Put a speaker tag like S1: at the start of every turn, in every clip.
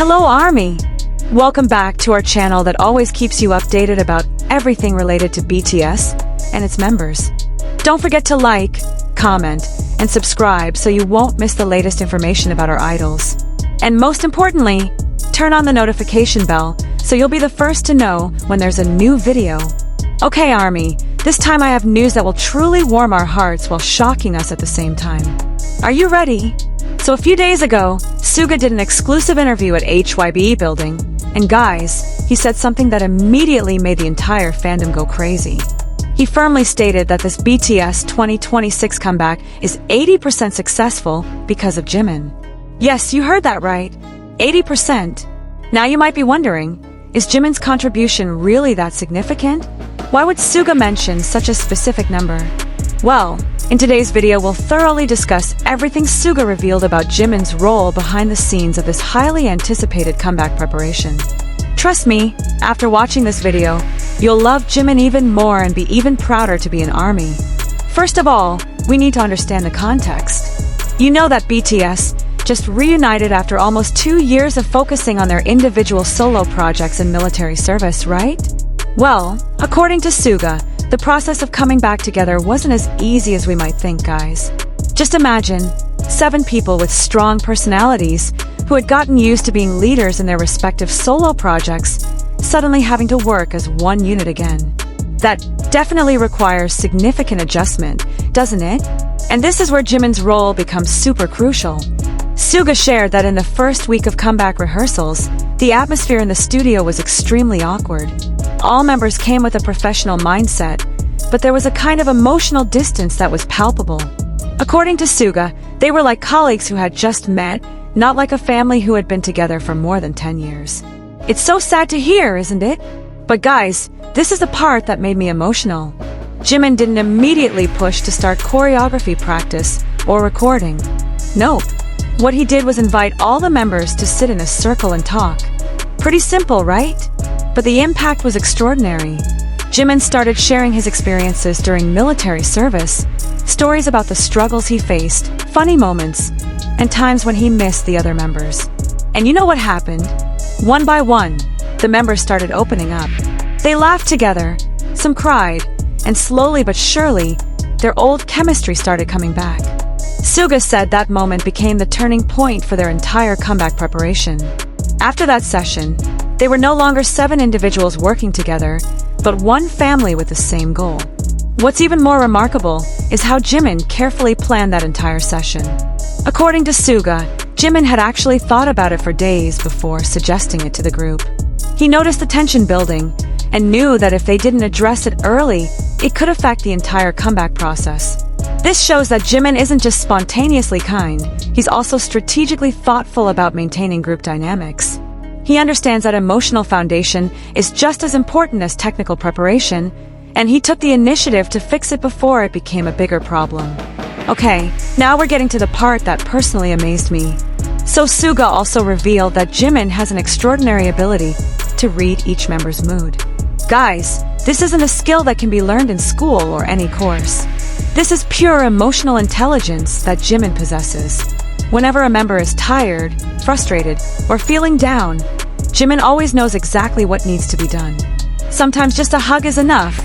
S1: Hello Army! Welcome back to our channel that always keeps you updated about everything related to BTS and its members. Don't forget to like, comment, and subscribe so you won't miss the latest information about our idols. And most importantly, turn on the notification bell so you'll be the first to know when there's a new video. Okay Army, this time I have news that will truly warm our hearts while shocking us at the same time. Are you ready? So a few days ago, Suga did an exclusive interview at HYBE building, and guys, he said something that immediately made the entire fandom go crazy. He firmly stated that this BTS 2026 comeback is 80% successful because of Jimin. Yes, you heard that right. 80%. Now you might be wondering, is Jimin's contribution really that significant? Why would Suga mention such a specific number? Well, in today's video we'll thoroughly discuss everything Suga revealed about Jimin's role behind the scenes of this highly anticipated comeback preparation. Trust me, after watching this video, you'll love Jimin even more and be even prouder to be an ARMY. First of all, we need to understand the context. You know that BTS just reunited after almost 2 years of focusing on their individual solo projects and military service, right? Well, according to Suga, the process of coming back together wasn't as easy as we might think, guys. Just imagine 7 people with strong personalities who had gotten used to being leaders in their respective solo projects suddenly having to work as one unit again. That definitely requires significant adjustment, doesn't it? And this is where Jimin's role becomes super crucial. Suga shared that in the first week of comeback rehearsals, the atmosphere in the studio was extremely awkward. All members came with a professional mindset, but there was a kind of emotional distance that was palpable. According to Suga, they were like colleagues who had just met, not like a family who had been together for more than 10 years. It's so sad to hear, isn't it? But guys, this is the part that made me emotional. Jimin didn't immediately push to start choreography practice or recording. Nope. What he did was invite all the members to sit in a circle and talk. Pretty simple, right? But the impact was extraordinary. Jimin started sharing his experiences during military service, stories about the struggles he faced, funny moments, and times when he missed the other members. And you know what happened? One by one, the members started opening up. They laughed together, some cried, and slowly but surely, their old chemistry started coming back. Suga said that moment became the turning point for their entire comeback preparation. After that session, they were no longer 7 individuals working together, but one family with the same goal. What's even more remarkable is how Jimin carefully planned that entire session. According to Suga, Jimin had actually thought about it for days before suggesting it to the group. He noticed the tension building and knew that if they didn't address it early, it could affect the entire comeback process. This shows that Jimin isn't just spontaneously kind, he's also strategically thoughtful about maintaining group dynamics. He understands that emotional foundation is just as important as technical preparation, and he took the initiative to fix it before it became a bigger problem. Okay, now we're getting to the part that personally amazed me. So Suga also revealed that Jimin has an extraordinary ability to read each member's mood. Guys, this isn't a skill that can be learned in school or any course. This is pure emotional intelligence that Jimin possesses. Whenever a member is tired, frustrated, or feeling down, Jimin always knows exactly what needs to be done. Sometimes just a hug is enough,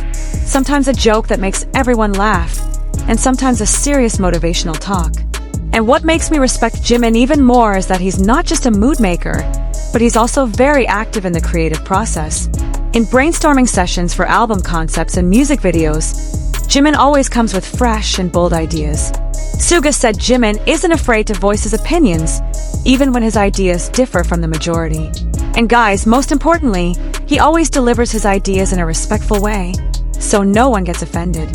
S1: sometimes a joke that makes everyone laugh, and sometimes a serious motivational talk. And what makes me respect Jimin even more is that he's not just a mood maker, but he's also very active in the creative process. In brainstorming sessions for album concepts and music videos, Jimin always comes with fresh and bold ideas. Suga said Jimin isn't afraid to voice his opinions, even when his ideas differ from the majority. And guys, most importantly, he always delivers his ideas in a respectful way, so no one gets offended.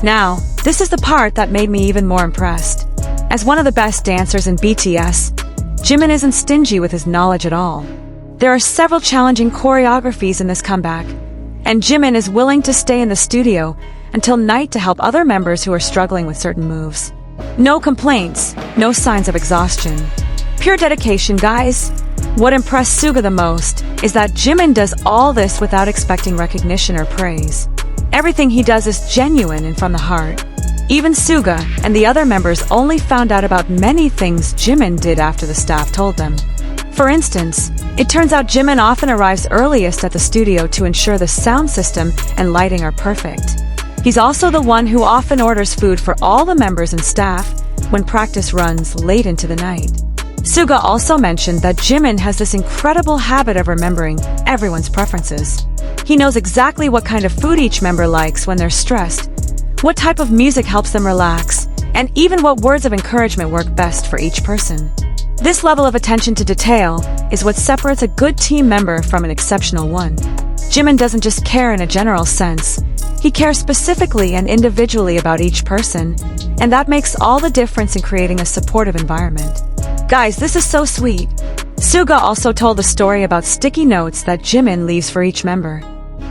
S1: Now, this is the part that made me even more impressed. As one of the best dancers in BTS, Jimin isn't stingy with his knowledge at all. There are several challenging choreographies in this comeback, and Jimin is willing to stay in the studio until night to help other members who are struggling with certain moves. No complaints, no signs of exhaustion. Pure dedication, guys. What impressed Suga the most is that Jimin does all this without expecting recognition or praise. Everything he does is genuine and from the heart. Even Suga and the other members only found out about many things Jimin did after the staff told them. For instance, it turns out Jimin often arrives earliest at the studio to ensure the sound system and lighting are perfect. He's also the one who often orders food for all the members and staff when practice runs late into the night. Suga also mentioned that Jimin has this incredible habit of remembering everyone's preferences. He knows exactly what kind of food each member likes when they're stressed, what type of music helps them relax, and even what words of encouragement work best for each person. This level of attention to detail is what separates a good team member from an exceptional one. Jimin doesn't just care in a general sense. He cares specifically and individually about each person, and that makes all the difference in creating a supportive environment. Guys, this is so sweet. Suga also told a story about sticky notes that Jimin leaves for each member.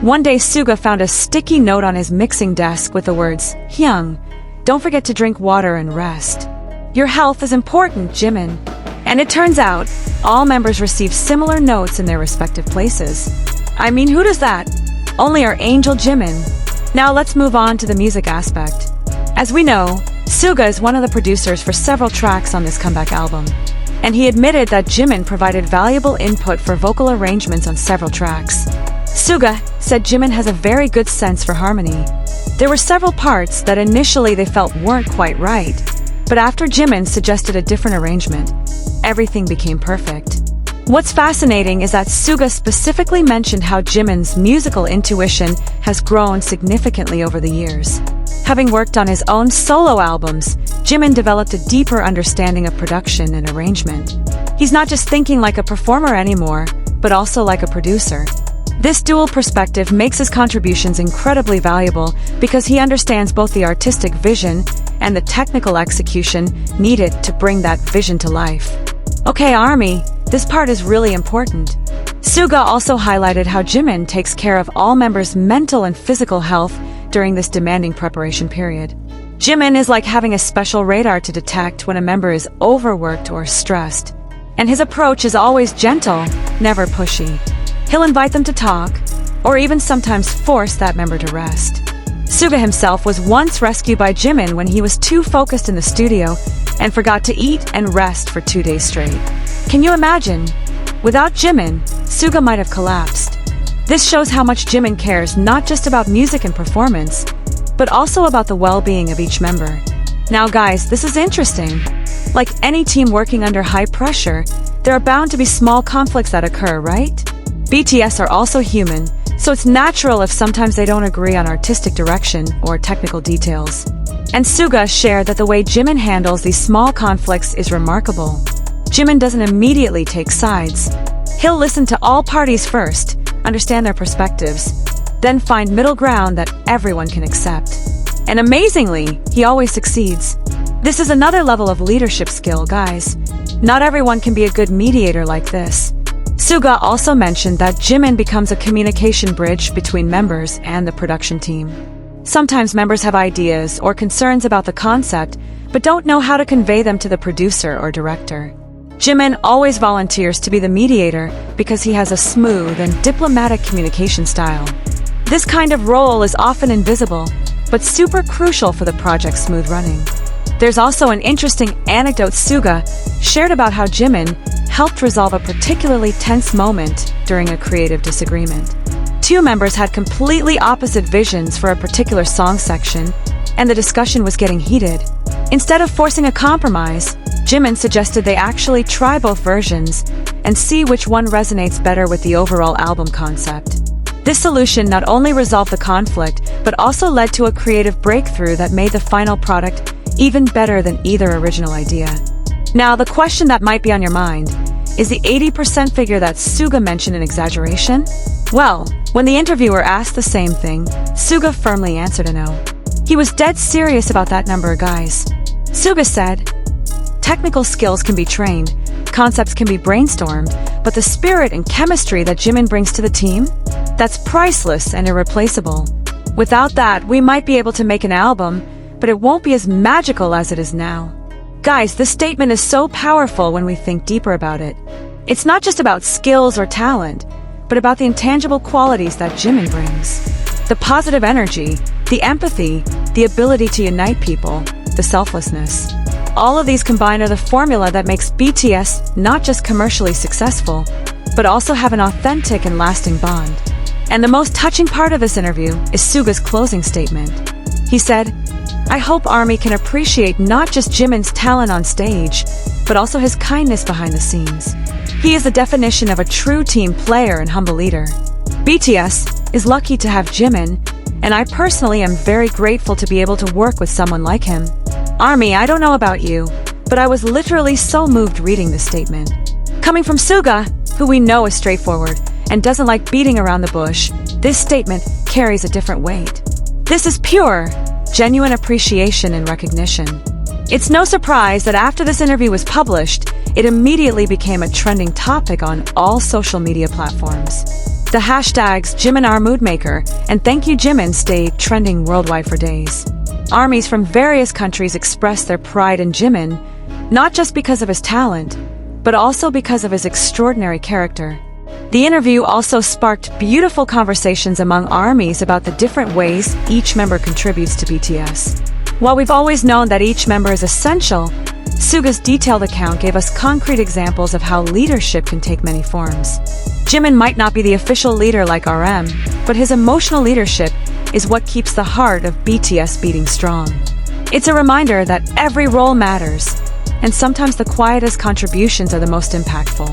S1: One day, Suga found a sticky note on his mixing desk with the words, "Hyung, don't forget to drink water and rest. Your health is important, Jimin." And it turns out, all members received similar notes in their respective places. I mean, who does that? Only our angel Jimin. Now let's move on to the music aspect. As we know, Suga is one of the producers for several tracks on this comeback album, and he admitted that Jimin provided valuable input for vocal arrangements on several tracks. Suga said Jimin has a very good sense for harmony. There were several parts that initially they felt weren't quite right, but after Jimin suggested a different arrangement, everything became perfect. What's fascinating is that Suga specifically mentioned how Jimin's musical intuition has grown significantly over the years. Having worked on his own solo albums, Jimin developed a deeper understanding of production and arrangement. He's not just thinking like a performer anymore, but also like a producer. This dual perspective makes his contributions incredibly valuable because he understands both the artistic vision and the technical execution needed to bring that vision to life. Okay, ARMY, this part is really important. Suga also highlighted how Jimin takes care of all members' mental and physical health during this demanding preparation period. Jimin is like having a special radar to detect when a member is overworked or stressed. And his approach is always gentle, never pushy. He'll invite them to talk, or even sometimes force that member to rest. Suga himself was once rescued by Jimin when he was too focused in the studio and forgot to eat and rest for 2 days straight. Can you imagine? Without Jimin, Suga might have collapsed. This shows how much Jimin cares not just about music and performance, but also about the well-being of each member. Now guys, this is interesting. Like any team working under high pressure, there are bound to be small conflicts that occur, right? BTS are also human, so it's natural if sometimes they don't agree on artistic direction or technical details. And Suga shared that the way Jimin handles these small conflicts is remarkable. Jimin doesn't immediately take sides. He'll listen to all parties first, understand their perspectives, then find middle ground that everyone can accept. And amazingly, he always succeeds. This is another level of leadership skill, guys. Not everyone can be a good mediator like this. Suga also mentioned that Jimin becomes a communication bridge between members and the production team. Sometimes members have ideas or concerns about the concept, but don't know how to convey them to the producer or director. Jimin always volunteers to be the mediator because he has a smooth and diplomatic communication style. This kind of role is often invisible, but super crucial for the project's smooth running. There's also an interesting anecdote Suga shared about how Jimin helped resolve a particularly tense moment during a creative disagreement. Two members had completely opposite visions for a particular song section, and the discussion was getting heated. Instead of forcing a compromise, Jimin suggested they actually try both versions and see which one resonates better with the overall album concept. This solution not only resolved the conflict, but also led to a creative breakthrough that made the final product even better than either original idea. Now, the question that might be on your mind, is the 80% figure that Suga mentioned an exaggeration? Well, when the interviewer asked the same thing, Suga firmly answered a no. He was dead serious about that number, guys. Suga said, "Technical skills can be trained, concepts can be brainstormed, but the spirit and chemistry that Jimin brings to the team? That's priceless and irreplaceable. Without that, we might be able to make an album, but it won't be as magical as it is now." Guys, this statement is so powerful when we think deeper about it. It's not just about skills or talent, but about the intangible qualities that Jimin brings. The positive energy, the empathy, the ability to unite people, the selflessness. all of these combined are the formula that makes BTS not just commercially successful, but also have an authentic and lasting bond. And the most touching part of this interview is Suga's closing statement. He said, "I hope ARMY can appreciate not just Jimin's talent on stage, but also his kindness behind the scenes. He is the definition of a true team player and humble leader. BTS is lucky to have Jimin, and I personally am very grateful to be able to work with someone like him." ARMY, I don't know about you, but I was literally so moved reading this statement. Coming from Suga, who we know is straightforward and doesn't like beating around the bush, this statement carries a different weight. This is pure, genuine appreciation and recognition. It's no surprise that after this interview was published, it immediately became a trending topic on all social media platforms. The hashtags #JiminOurMoodMaker and "Thank You Jimin" stayed trending worldwide for days. ARMYs from various countries expressed their pride in Jimin, not just because of his talent, but also because of his extraordinary character. The interview also sparked beautiful conversations among ARMYs about the different ways each member contributes to BTS. While we've always known that each member is essential, Suga's detailed account gave us concrete examples of how leadership can take many forms. Jimin might not be the official leader like RM, but his emotional leadership is what keeps the heart of BTS beating strong. It's a reminder that every role matters, and sometimes the quietest contributions are the most impactful.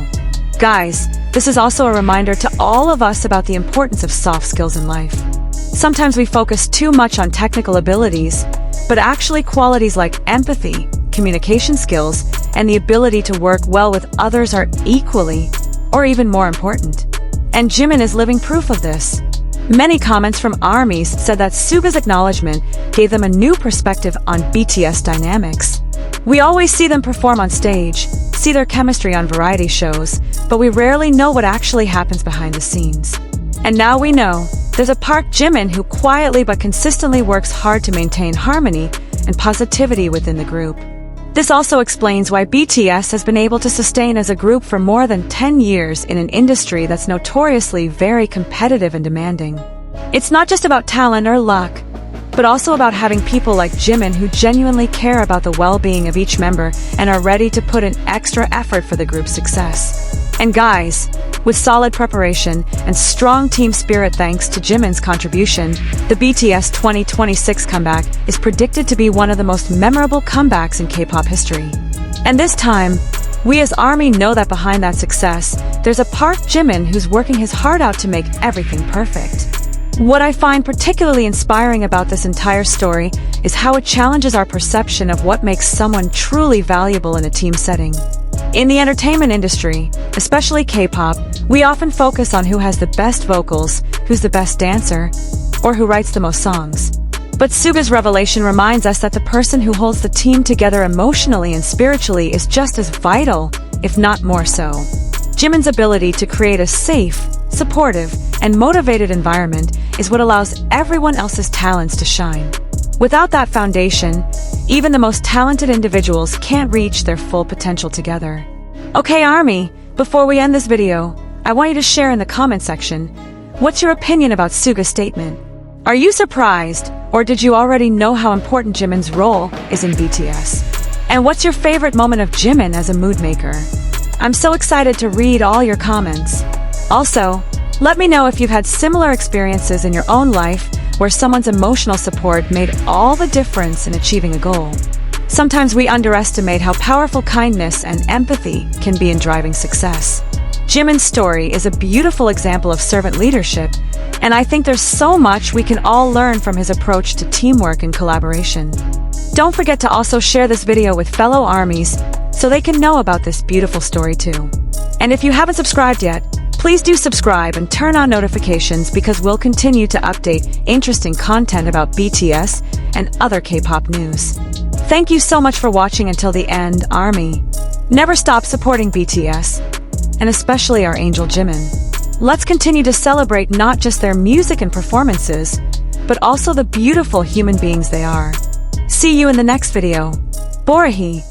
S1: Guys, this is also a reminder to all of us about the importance of soft skills in life. Sometimes we focus too much on technical abilities, but actually qualities like empathy, communication skills, and the ability to work well with others are equally, or even more important. And Jimin is living proof of this. Many comments from ARMYs said that Suga's acknowledgement gave them a new perspective on BTS dynamics. We always see them perform on stage, see their chemistry on variety shows, but we rarely know what actually happens behind the scenes. And now we know there's a ParkJimin who quietly but consistently works hard to maintain harmony and positivity within the group. This also explains why BTS has been able to sustain as a group for more than 10 years in an industry that's notoriously very competitive and demanding. It's not just about talent or luck, but also about having people like Jimin who genuinely care about the well-being of each member and are ready to put in extra effort for the group's success. And guys, with solid preparation and strong team spirit thanks to Jimin's contribution, the BTS 2026 comeback is predicted to be one of the most memorable comebacks in K-pop history. And this time, we as ARMY know that behind that success, there's a ParkJimin who's working his heart out to make everything perfect. What I find particularly inspiring about this entire story is how it challenges our perception of what makes someone truly valuable in a team setting. In the entertainment industry, especially K-pop, we often focus on who has the best vocals, who's the best dancer, or who writes the most songs. But Suga's revelation reminds us that the person who holds the team together emotionally and spiritually is just as vital, if not more so. Jimin's ability to create a safe, supportive, and motivated environment is what allows everyone else's talents to shine. Without that foundation, even the most talented individuals can't reach their full potential together. Okay, ARMY, before we end this video, I want you to share in the comment section, what's your opinion about Suga's statement? Are you surprised, or did you already know how important Jimin's role is in BTS? And what's your favorite moment of Jimin as a mood maker? I'm so excited to read all your comments. Also, let me know if you've had similar experiences in your own life where someone's emotional support made all the difference in achieving a goal. Sometimes we underestimate how powerful kindness and empathy can be in driving success. Jimin's story is a beautiful example of servant leadership, and I think there's so much we can all learn from his approach to teamwork and collaboration. Don't forget to also share this video with fellow ARMYs so they can know about this beautiful story too. And if you haven't subscribed yet, please do subscribe and turn on notifications because we'll continue to update interesting content about BTS and other K-pop news. Thank you so much for watching until the end, ARMY. Never stop supporting BTS, and especially our angel Jimin. Let's continue to celebrate not just their music and performances, but also the beautiful human beings they are. See you in the next video. Borahi.